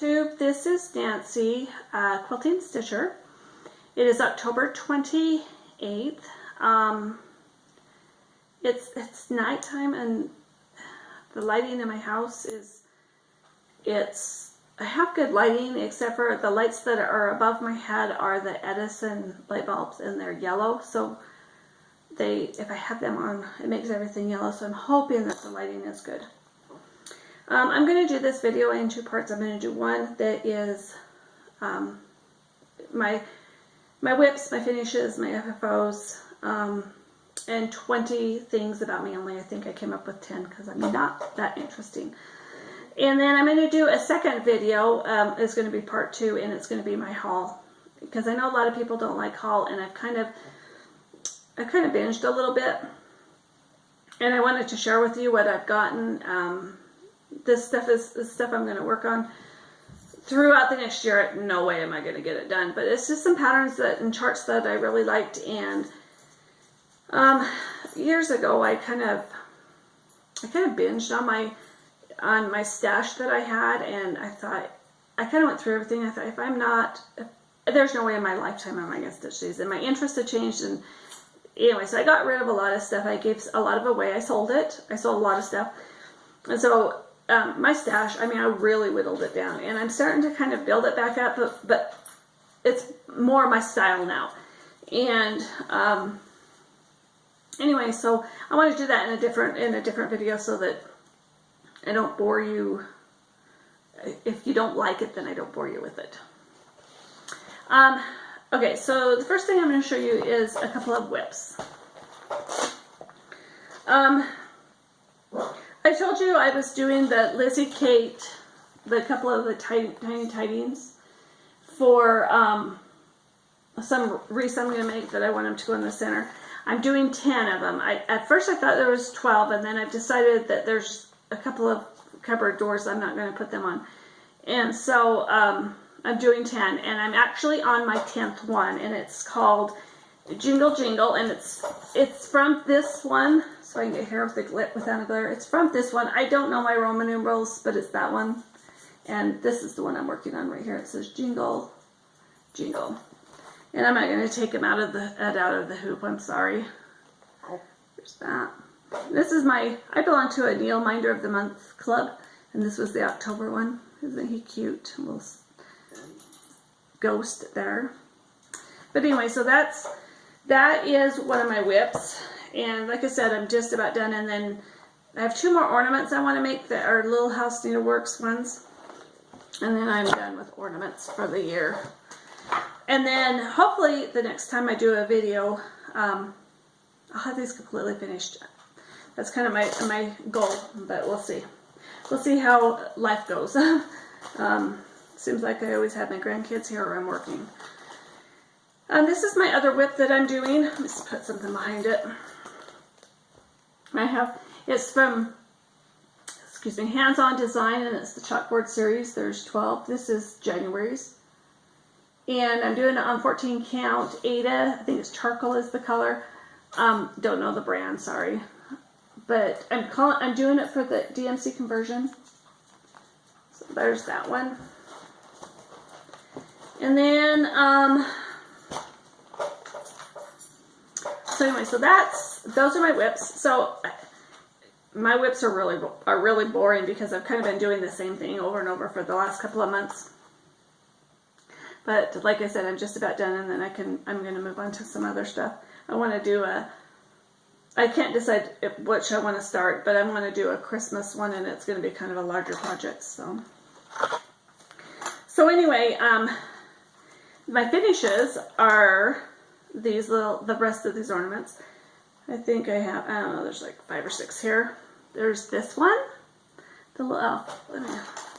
Flosstube. This is Nancy, Quilting Stitcher. It is October 28th. It's nighttime and the lighting in my house I have good lighting, except for the lights that are above my head are the Edison light bulbs and they're yellow. So if I have them on, it makes everything yellow. So I'm hoping that the lighting is good. I'm going to do this video in two parts. I'm going to do one that is my WIPs, my finishes, my FFOs, and 20 things about me only. I think I came up with 10 because I'm not that interesting. And then I'm going to do a second video. It's going to be part 2, and it's going to be my haul, because I know a lot of people don't like haul, and I've kind of binged a little bit, and I wanted to share with you what I've gotten. This stuff is stuff I'm going to work on throughout the next year. No way am I going to get it done, but it's just some patterns and charts that I really liked. And years ago, I kind of binged on my stash that I had, and I thought, I kind of went through everything. I thought, there's no way in my lifetime am I going to stitch these. And my interests had changed, and anyway, so I got rid of a lot of stuff. I gave a lot of away. I sold it. I sold a lot of stuff, and so my stash, I mean, I really whittled it down, and I'm starting to kind of build it back up, but it's more my style now. And anyway, so I want to do that in a different video, so that I don't bore you. If you don't like it, then I don't bore you with it. Okay, so the first thing I'm going to show you is a couple of WIPs. I told you I was doing the Lizzie Kate, the couple of the tiny tidings for some wreaths I'm going to make that I want them to go in the center. I'm doing 10 of them. At first I thought there was 12, and then I've decided that there's a couple of cupboard doors I'm not going to put them on. And so I'm doing 10, and I'm actually on my 10th one, and it's called Jingle Jingle, and it's from this one, so I can get here with the lip without a glare. It's from this one. I don't know my Roman numerals, but it's that one, and this is the one I'm working on right here. It says Jingle Jingle, and I'm not going to take them out of the hoop. I'm sorry. There's that. This is I belong to a Neil Minder of the Month club, and this was the October one. Isn't he cute? A little ghost there. But anyway, so that is one of my WIPs, and like I said, I'm just about done. And then I have 2 more ornaments I want to make that are Little House Needleworks ones, and then I'm done with ornaments for the year. And then hopefully the next time I do a video, I'll have these completely finished. That's kind of my goal, but we'll see. We'll see how life goes. Seems like I always have my grandkids here or I'm working. This is my other WIP that I'm doing. Let me just put something behind it. It's from, Hands On Design, and it's the chalkboard series. There's 12. This is January's. And I'm doing it on 14 count Ada. I think it's charcoal is the color. Don't know the brand, sorry. But I'm doing it for the DMC conversion. So there's that one. And then so anyway, so those are my WIPs. So my WIPs are really boring, because I've kind of been doing the same thing over and over for the last couple of months. But like I said, I'm just about done, and then I'm going to move on to some other stuff. I want to do I can't decide which I want to start, but I'm going to do a Christmas one, and it's going to be kind of a larger project. So anyway, my finishes are the rest of these ornaments. I think I have, I don't know, there's like 5 or 6 here. There's this one, the little elf. Let me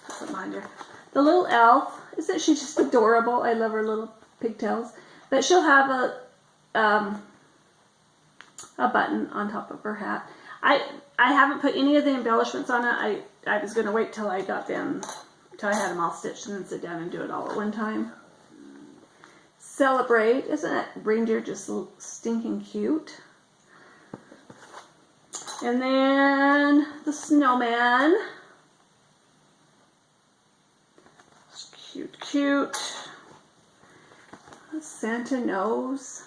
put some behind here. The little elf, isn't she just adorable? I love her little pigtails. But she'll have a button on top of her hat. I haven't put any of the embellishments on it. I was going to wait till I had them all stitched and then sit down and do it all at one time. Celebrate. Isn't that reindeer just stinking cute? And then the snowman. cute, cute. Santa nose.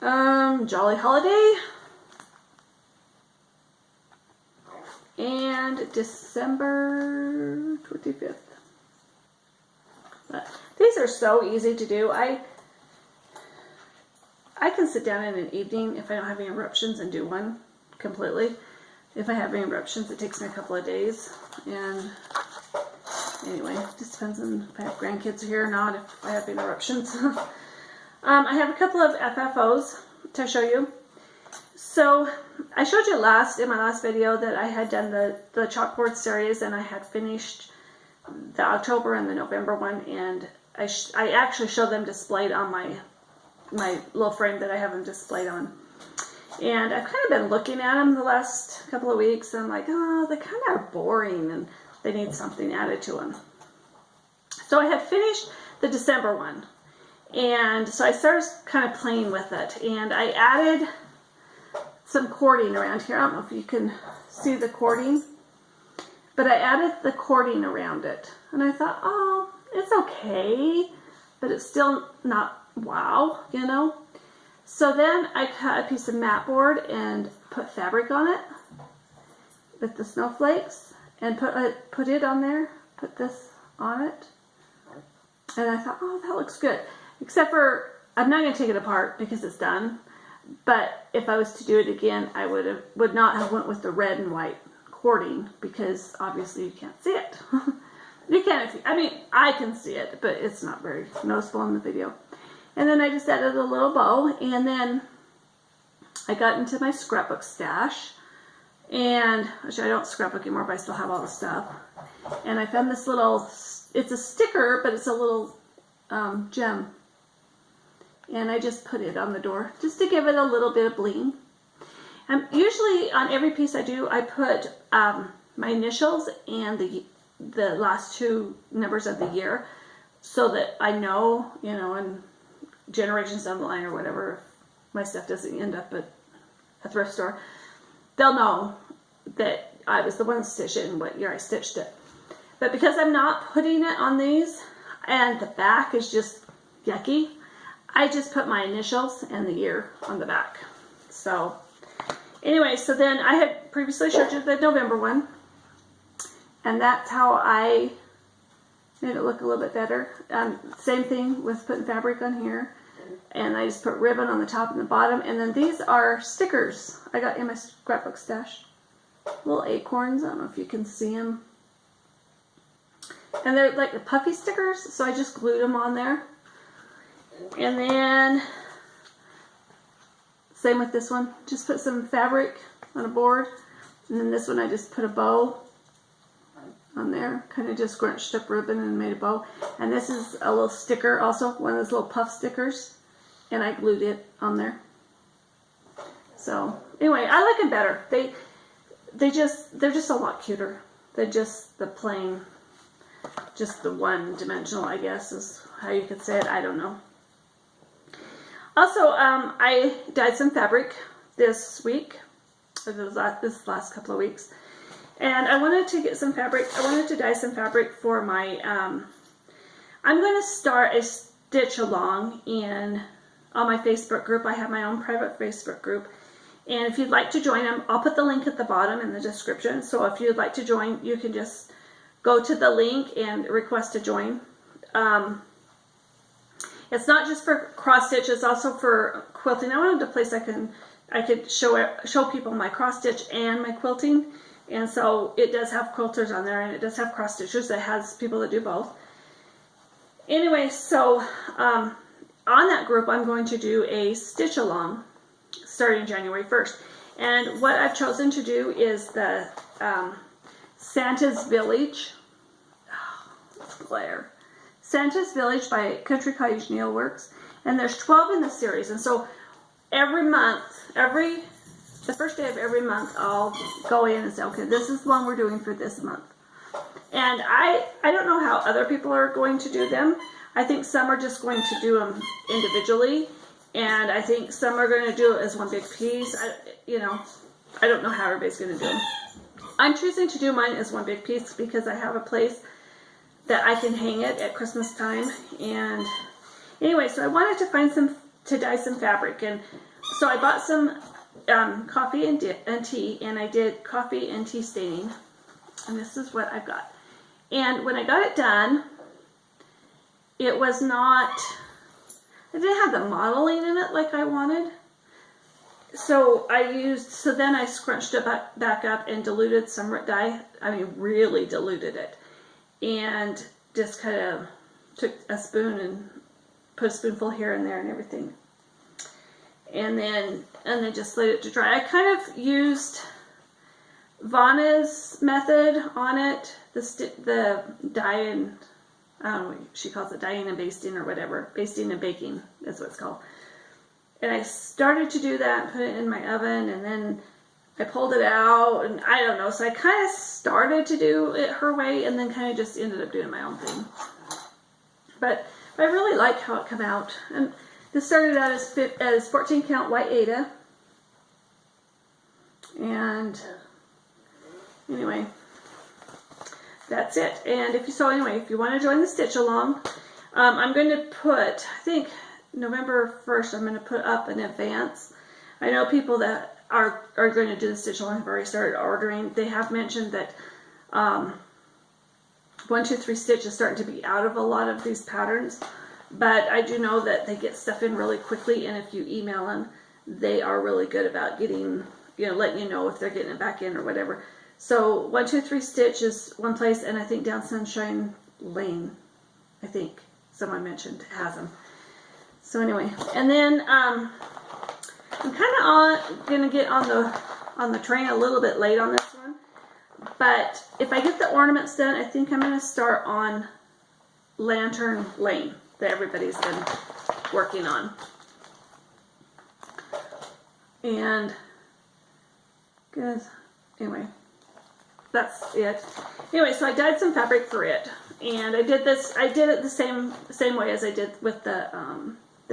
Jolly Holiday. And December 25th. But these are so easy to do. I can sit down in an evening if I don't have any interruptions and do one completely. If I have any interruptions, it takes me a couple of days. And anyway, it just depends on if I have grandkids here or not, if I have interruptions. I have a couple of FFOs to show you. So I showed you in my last video that I had done the chalkboard series, and I had finished the October and the November one, and I actually showed them displayed on my little frame that I have them displayed on. And I've kind of been looking at them the last couple of weeks, and I'm like, oh, they kind of are boring and they need something added to them. So I had finished the December one, and so I started kind of playing with it, and I added some cording around here. I don't know if you can see the cording, but I added the cording around it, and I thought, oh, it's okay, but it's still not wow, you know. So then I cut a piece of mat board and put fabric on it with the snowflakes, and put it on there, put this on it, and I thought, oh, that looks good. Except for, I'm not going to take it apart because it's done, but if I was to do it again, I would not have went with the red and white cording, because obviously you can't see it. You can, I mean, I can see it, but it's not very noticeable in the video. And then I just added a little bow, and then I got into my scrapbook stash, and actually I don't scrapbook anymore, but I still have all the stuff. And I found this little, it's a sticker, but it's a little gem. And I just put it on the door, just to give it a little bit of bling. Usually on every piece I do, I put my initials and the last two numbers of the year, so that I know, you know, and generations down the line or whatever, if my stuff doesn't end up at a thrift store, they'll know that I was the one to stitch it and what year I stitched it. But because I'm not putting it on these, and the back is just yucky, I just put my initials and the year on the back. So anyway, so then I had previously showed you the November one, and that's how I made it look a little bit better. Same thing with putting fabric on here, and I just put ribbon on the top and the bottom. And then these are stickers I got in my scrapbook stash, little acorns. I don't know if you can see them, and they're like the puffy stickers, so I just glued them on there. And then same with this one, just put some fabric on a board, and then this one I just put a bow on there, kind of just scrunched up ribbon and made a bow. And this is a little sticker, also one of those little puff stickers, and I glued it on there. So anyway, I like them better. They're just a lot cuter than just the plain, just the one dimensional, I guess is how you could say it. I don't know. Also, I dyed some fabric this week, or this last couple of weeks. And I wanted to get some fabric. I wanted to dye some fabric for my, I'm going to start a stitch along on my Facebook group. I have my own private Facebook group. And if you'd like to join them, I'll put the link at the bottom in the description. So if you'd like to join, you can just go to the link and request to join. It's not just for cross stitch, it's also for quilting. I wanted a place I could show people my cross stitch and my quilting. And so it does have quilters on there, and it does have cross stitchers that has people that do both. Anyway, so on that group, I'm going to do a stitch along starting January 1st. And what I've chosen to do is the Santa's Village. Oh, it's glare. Santa's Village by Country Cottage Needleworks. And there's 12 in the series. And so every month, the first day of every month, I'll go in and say, okay, this is the one we're doing for this month. And I don't know how other people are going to do them. I think some are just going to do them individually, and I think some are going to do it as one big piece. I don't know how everybody's going to do them. I'm choosing to do mine as one big piece because I have a place that I can hang it at Christmas time. And anyway, so I wanted to find to dye some fabric, and so I bought some coffee and tea, and I did coffee and tea staining, and this is what I've got. And when I got it done, it was not, I didn't have the modeling in it like I wanted. So then I scrunched it back up and diluted some dye. I mean, really diluted it. And just kind of took a spoon and put a spoonful here and there and everything. And then just let it to dry. I kind of used Vanna's method on it. The dye and, I don't know what she calls it, dyeing and basting or whatever. Basting and baking is what it's called. And I started to do that, put it in my oven, and then I pulled it out, and I don't know. So I kind of started to do it her way, and then kind of just ended up doing my own thing. But I really like how it came out. And this started out as 14 count white Aida. And anyway, that's it. And if you want to join the stitch along, I'm going to put, I think November 1st, I'm going to put up in advance. I know people that are going to do the stitch along have already started ordering. They have mentioned that 1, 2, 3 stitch is starting to be out of a lot of these patterns, but I do know that they get stuff in really quickly, and if you email them, they are really good about getting, letting you know if they're getting it back in or whatever. So 1, 2, 3 stitch is one place, and I think down Sunshine Lane, I think someone mentioned, has them. So anyway, and then I'm kind of going to get on the train a little bit late on this one. But if I get the ornaments done, I think I'm going to start on Lantern Lane that everybody's been working on. And good. Anyway, that's it. Anyway, so I dyed some fabric for it, and I did it the same way as I did with the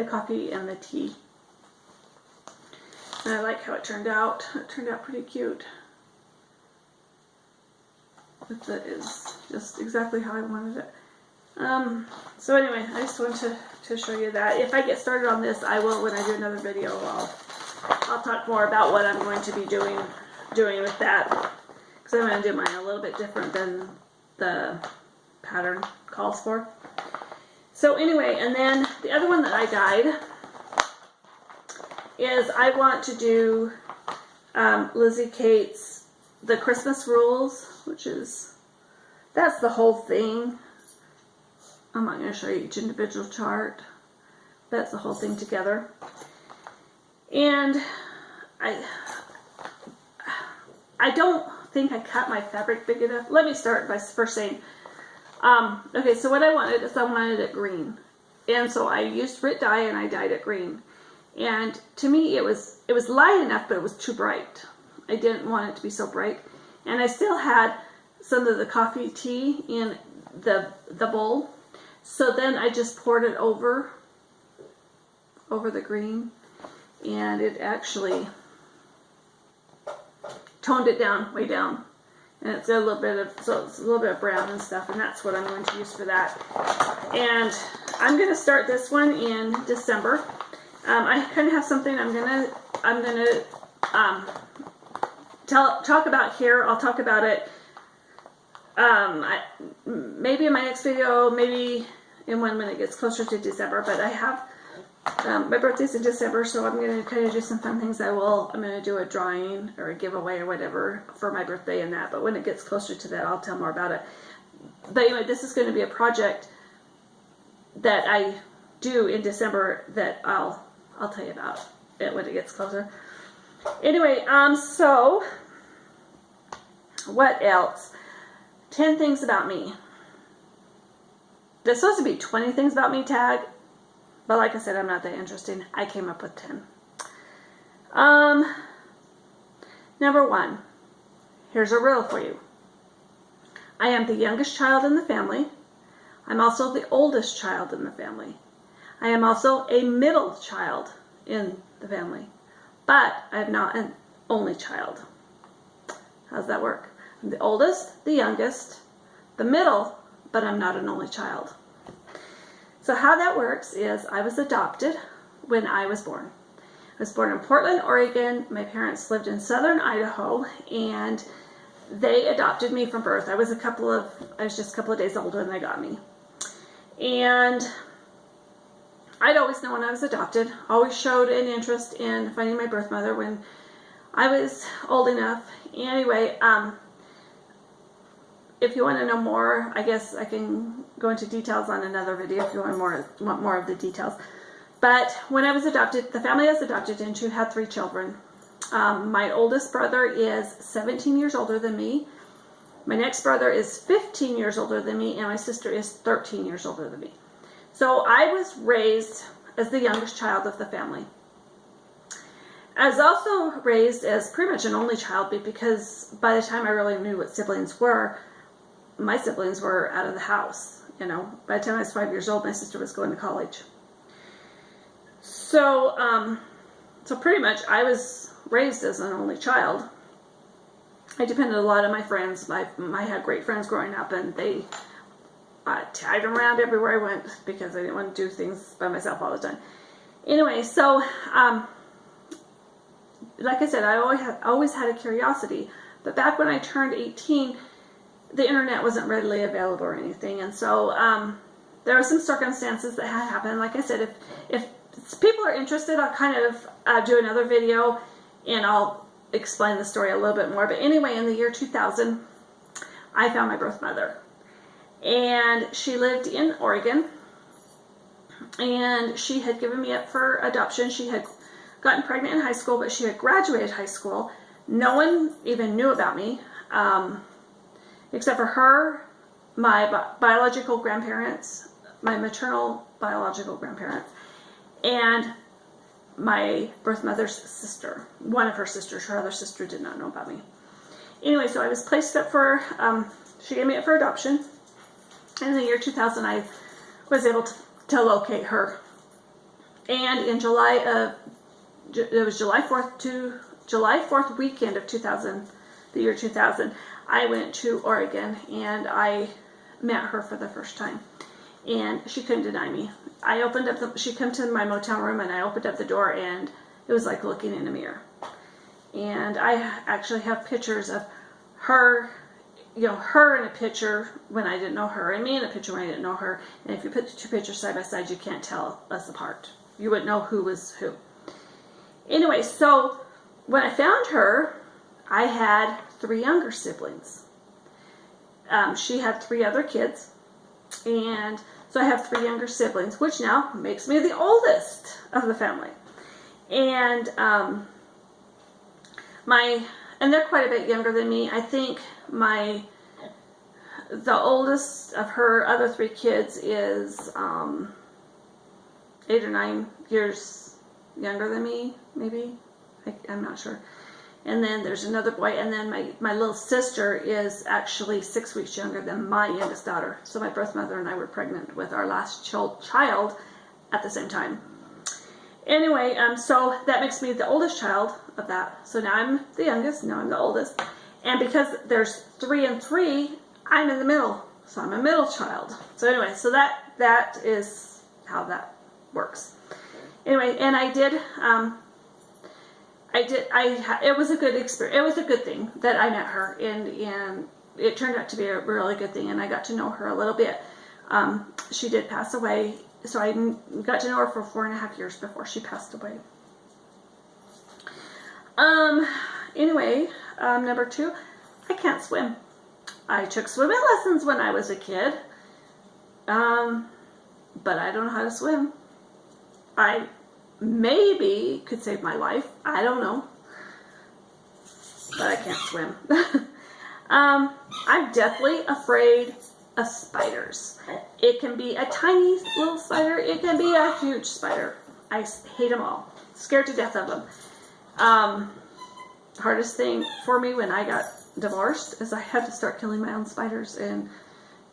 coffee and the tea. And I like how it turned out. It turned out pretty cute. That is just exactly how I wanted it. So anyway, I just wanted to show you that. If I get started on this, I will, when I do another video, I'll talk more about what I'm going to be doing with that. Because I'm going to do mine a little bit different than the pattern calls for. So anyway, and then the other one that I dyed is I want to do Lizzie Kate's The Christmas Rules, which is, that's the whole thing. I'm not going to show you each individual chart. That's the whole thing together. And I don't think I cut my fabric big enough. Let me start by first saying, okay, so what I wanted is I wanted it green. And so I used Rit dye and I dyed it green. And to me it was light enough, but it was too bright. I didn't want it to be so bright. And I still had some of the coffee tea in the bowl. So then I just poured it over the green, and it actually toned it down, way down. And it's got a little bit of brown and stuff, and that's what I'm going to use for that. And I'm going to start this one in December. I kind of have something I'm gonna talk about here. I'll talk about it maybe in my next video, maybe in when it gets closer to December. But I have my birthday's in December, so I'm going to kind of do some fun things. I'm going to do a drawing or a giveaway or whatever for my birthday and that. But when it gets closer to that, I'll tell more about it. But anyway, this is going to be a project that I do in December that I'll tell you about it when it gets closer. Anyway, so what else? 10 things about me. There's supposed to be 20 things about me tag, but like I said, I'm not that interesting. I came up with 10. Number 1, here's a riddle for you. I am the youngest child in the family. I'm also the oldest child in the family. I am also a middle child in the family, but I am not an only child. How's that work? I'm the oldest, the youngest, the middle, but I'm not an only child. So how that works is I was adopted when I was born. I was born in Portland, Oregon. My parents lived in southern Idaho, and they adopted me from birth. I was just a couple of days older than they got me. And I'd always known I was adopted, always showed an interest in finding my birth mother when I was old enough. Anyway, if you want to know more, I guess I can go into details on another video if you want more of the details. But when I was adopted, the family I was adopted into had 3 children. My oldest brother is 17 years older than me. My next brother is 15 years older than me, and my sister is 13 years older than me. So I was raised as the youngest child of the family. I was also raised as pretty much an only child, because by the time I really knew what siblings were, my siblings were out of the house. You know, by the time I was 5 years old, my sister was going to college. So, so pretty much I was raised as an only child. I depended a lot on my friends. I had great friends growing up, and they tied them around everywhere I went because I didn't want to do things by myself all the time. Anyway, so like I said, I always had a curiosity. But back when I turned 18, the internet wasn't readily available or anything, and so there were some circumstances that had happened. Like I said, if people are interested, I'll kind of do another video and I'll explain the story a little bit more. But anyway, in the year 2000, I found my birth mother, and she lived in Oregon, and she had given me up for adoption. She had gotten pregnant in high school, but she had graduated high school. No one even knew about me. Except for her, my biological grandparents, my maternal biological grandparents, and my birth mother's sister. One of her sisters, her other sister, did not know about me. Anyway, so I was placed up for, she gave me up for adoption. And in the year 2000, I was able to locate her. And in it was July 4th weekend of 2000, the year 2000, I went to Oregon and I met her for the first time, and she couldn't deny me. I opened up she came to my motel room, and I opened up the door, and it was like looking in a mirror. And I actually have pictures of her, her in a picture when I didn't know her, and me in a picture when I didn't know her. And if you put the 2 pictures side by side, you can't tell us apart. You wouldn't know who was who. Anyway, so when I found her, I had 3 younger siblings. She had 3 other kids, and so I have 3 younger siblings, which now makes me the oldest of the family. And and they're quite a bit younger than me. I think the oldest of her other 3 kids is 8 or 9 years younger than me, maybe. I'm not sure. And then there's another boy, and then my little sister is actually 6 weeks younger than my youngest daughter. So my birth mother and I were pregnant with our last child at the same time. Anyway, so that makes me the oldest child of that. So now I'm the youngest, now I'm the oldest. And because there's 3 and 3, I'm in the middle. So I'm a middle child. So anyway, so that is how that works. Anyway, and it was a good experience. It was a good thing that I met her, and it turned out to be a really good thing, and I got to know her a little bit. She did pass away, so I got to know her for 4.5 years before she passed away. Anyway, number 2, I can't swim. I took swimming lessons when I was a kid, but I don't know how to swim. I maybe could save my life. I don't know. But I can't swim. I'm deathly afraid of spiders. It can be a tiny little spider. It can be a huge spider. I hate them all. Scared to death of them. Hardest thing for me when I got divorced is I had to start killing my own spiders. And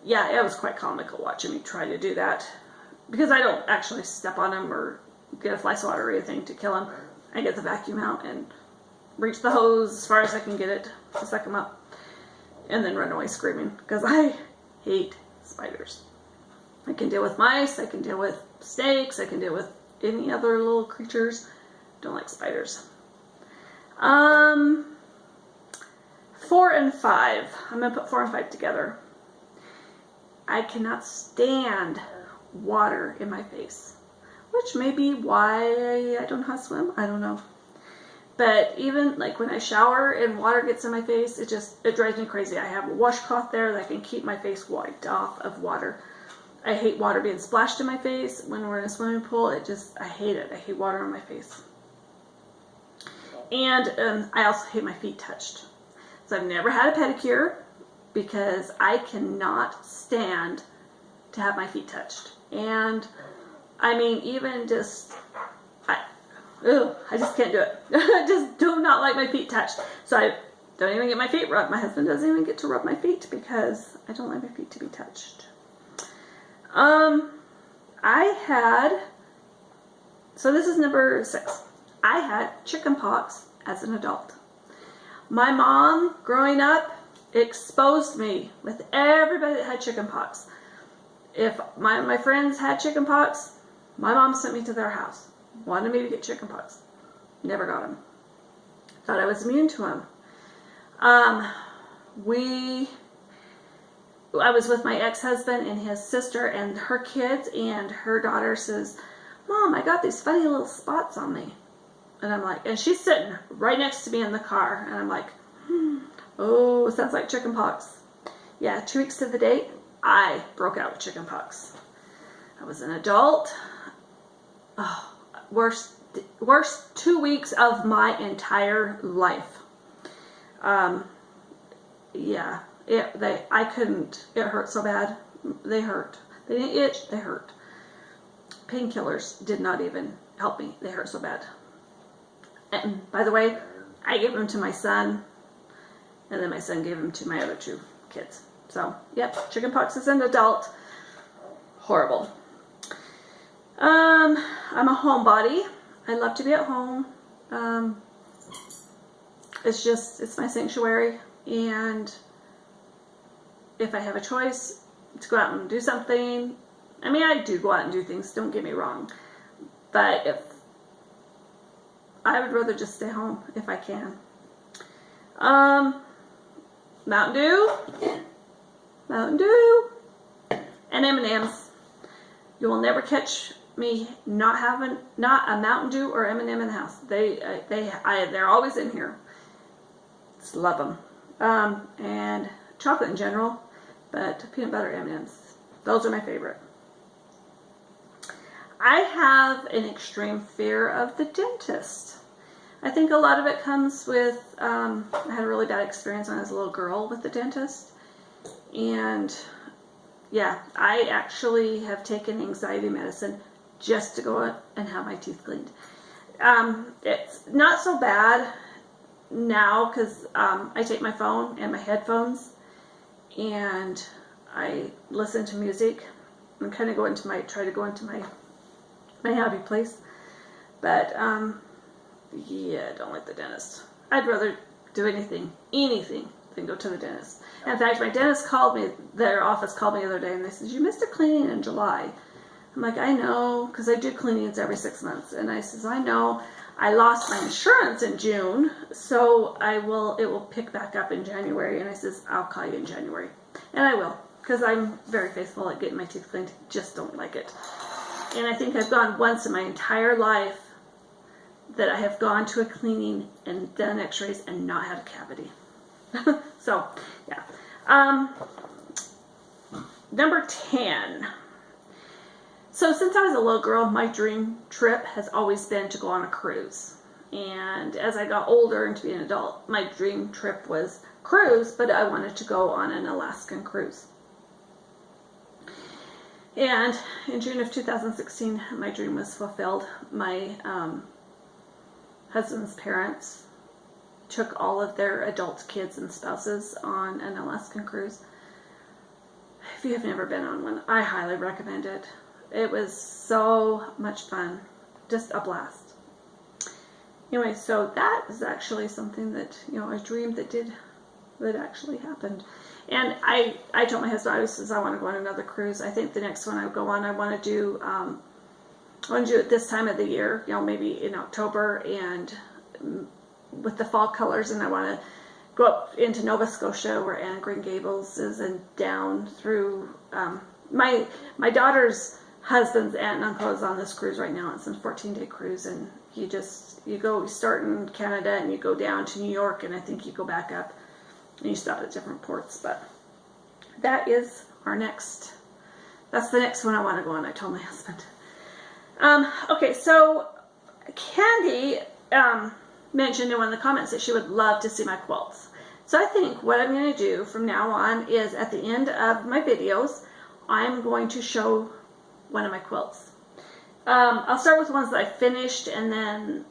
yeah, it was quite comical watching me try to do that. Because I don't actually step on them or get a fly swatter or anything to kill them. I get the vacuum out and reach the hose as far as I can get it to suck them up. and then run away screaming, because I hate spiders. I can deal with mice, I can deal with snakes, I can deal with any other little creatures. Don't like spiders. 4 and 5. I'm going to put 4 and 5 together. I cannot stand water in my face, which may be why I don't know how to swim. I don't know. But even like when I shower and water gets in my face, it drives me crazy. I have a washcloth there that can keep my face wiped off of water. I hate water being splashed in my face when we're in a swimming pool. I hate it. I hate water on my face. And I also hate my feet touched. So I've never had a pedicure because I cannot stand to have my feet touched. And I mean, even just, I just can't do it. I just do not like my feet touched. So I don't even get my feet rubbed. My husband doesn't even get to rub my feet because I don't like my feet to be touched. So this is number 6. I had chickenpox as an adult. My mom, growing up, exposed me with everybody that had chickenpox. If my friends had chickenpox, my mom sent me to their house. Wanted me to get chickenpox. Never got them. Thought I was immune to them. I was with my ex-husband and his sister and her kids, and her daughter says, "Mom, I got these funny little spots on me." And I'm like, and she's sitting right next to me in the car, and I'm like, oh, it sounds like chickenpox. Yeah, 2 weeks to the date, I broke out with chickenpox. I was an adult. Oh, worst 2 weeks of my entire life. Yeah, I couldn't. It hurt so bad. They hurt. They didn't itch. They hurt. Painkillers did not even help me. They hurt so bad. And by the way, I gave them to my son, and then my son gave them to my other 2 kids. So, yep, chickenpox as an adult. Horrible. I'm a homebody. I love to be at home. It's my sanctuary, and if I have a choice to go out and do something, I mean, I do go out and do things, don't get me wrong, but if I would rather just stay home if I can. Mountain Dew, and M&Ms. You will never catch me not a Mountain Dew or M&M in the house. They're always in here. Just love them. And chocolate in general, but peanut butter M&Ms. Those are my favorite. I have an extreme fear of the dentist. I think a lot of it comes with, I had a really bad experience when I was a little girl with the dentist. And yeah, I actually have taken anxiety medicine just to go and have my teeth cleaned. It's not so bad now because I take my phone and my headphones and I listen to music and kind of try to go into my happy place. But yeah, I don't like the dentist. I'd rather do anything than go to the dentist. In fact, my dentist called me, their office called me the other day, and they said, "You missed a cleaning in July." I'm like, "I know," because I do cleanings every 6 months. And I says, "I know. I lost my insurance in June, so it will pick back up in January." And I says, "I'll call you in January." And I will, because I'm very faithful at getting my teeth cleaned. Just don't like it. And I think I've gone once in my entire life that I have gone to a cleaning and done x-rays and not had a cavity. So, yeah. Number 10. So since I was a little girl, my dream trip has always been to go on a cruise. And as I got older and to be an adult, my dream trip was cruise, but I wanted to go on an Alaskan cruise. And in June of 2016, my dream was fulfilled. My husband's parents took all of their adult kids and spouses on an Alaskan cruise. If you have never been on one, I highly recommend it. It was so much fun. Just a blast. Anyway, so that is actually something that, a dream that did that actually happened. And I told my husband, I says, I want to go on another cruise. I think the next one I go on, I want to do it this time of the year, you know, maybe in October, and with the fall colors, and I want to go up into Nova Scotia where Anne Green Gables is, and down through my daughter's husband's aunt and uncle is on this cruise right now. It's a 14-day cruise, and you start in Canada and you go down to New York, and I think you go back up and you stop at different ports. But that is that's the next one I want to go on, I told my husband. Okay, so Candy mentioned in one of the comments that she would love to see my quilts. So I think what I'm going to do from now on is at the end of my videos, I'm going to show one of my quilts. I'll start with ones that I finished, and then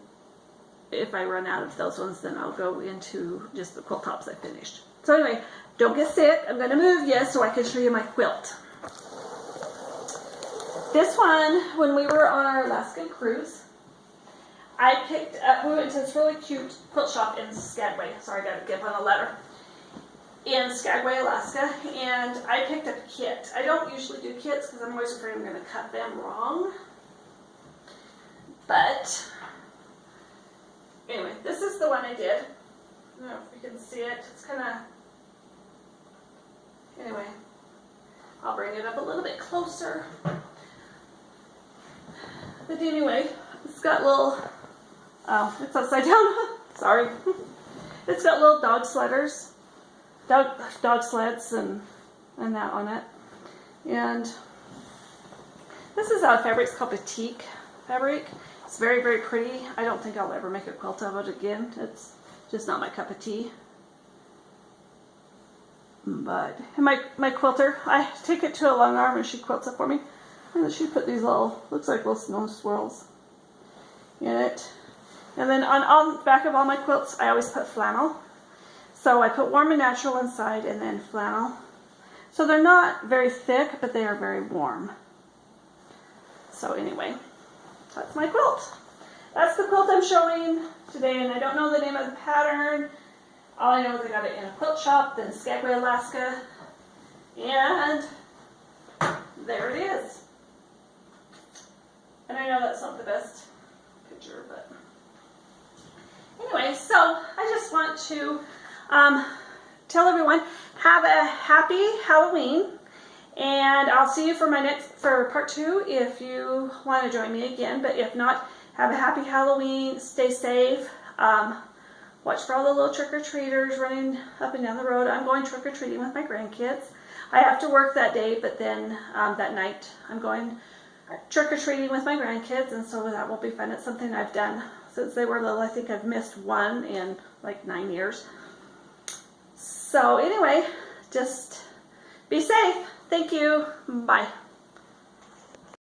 if I run out of those ones, then I'll go into just the quilt tops I finished. So anyway, don't get sick. I'm going to move you so I can show you my quilt. This one, when we were on our Alaskan cruise, I picked up, we went to this really cute quilt shop in Skagway. Sorry, I got to give on a letter. In Skagway, Alaska, and I picked up a kit. I don't usually do kits because I'm always afraid I'm going to cut them wrong. But anyway, this is the one I did. I don't know if you can see it. It's kind of, anyway, I'll bring it up a little bit closer. But anyway, it's got little, oh, it's upside down. Sorry. It's got little dog sleds and that on it. And this is a fabric. It's called batik fabric. It's very, very pretty. I don't think I'll ever make a quilt of it again. It's just not my cup of tea. But my quilter, I take it to a long arm and she quilts it for me. And then she put these little, looks like little snow swirls in it. And then on the back of all my quilts, I always put flannel. So I put warm and natural inside, and then flannel. So they're not very thick, but they are very warm. So anyway, that's my quilt. That's the quilt I'm showing today, and I don't know the name of the pattern. All I know is I got it in a quilt shop in Skagway, Alaska. And there it is. And I know that's not the best picture, but anyway, so I just want to tell everyone, have a happy Halloween, and I'll see you for part 2 if you want to join me again. But if not, have a happy Halloween, stay safe, watch for all the little trick-or-treaters running up and down the road. I'm going trick-or-treating with my grandkids. I have to work that day, but then that night I'm going trick-or-treating with my grandkids, and so that will be fun. It's something I've done since they were little. I think I've missed one in like 9 years. So anyway, just be safe. Thank you. Bye.